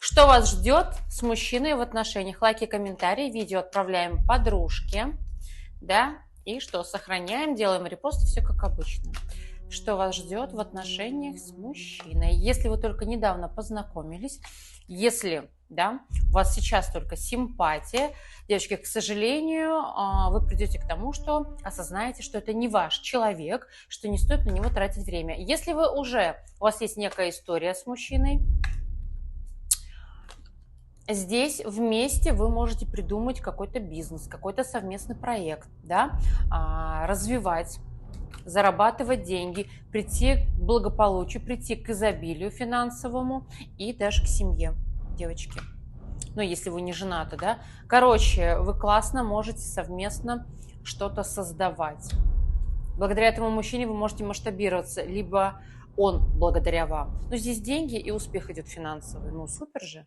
Что вас ждет с мужчиной в отношениях? Лайки, комментарии, видео отправляем подружке, да, и что, сохраняем, делаем репосты, все как обычно. Что вас ждет в отношениях с мужчиной? Если вы только недавно познакомились, если, да, у вас сейчас только симпатия, девочки, к сожалению, вы придете к тому, что осознаете, что это не ваш человек, что не стоит на него тратить время. Если вы уже, у вас есть некая история с мужчиной, здесь вместе вы можете придумать какой-то бизнес, какой-то совместный проект, да, развивать, зарабатывать деньги, прийти к благополучию, прийти к изобилию финансовому и даже к семье, девочки. Ну, если вы не женаты, да. Короче, вы классно можете совместно что-то создавать. Благодаря этому мужчине вы можете масштабироваться, либо он благодаря вам. Но здесь деньги и успех идет финансовый. Ну, супер же.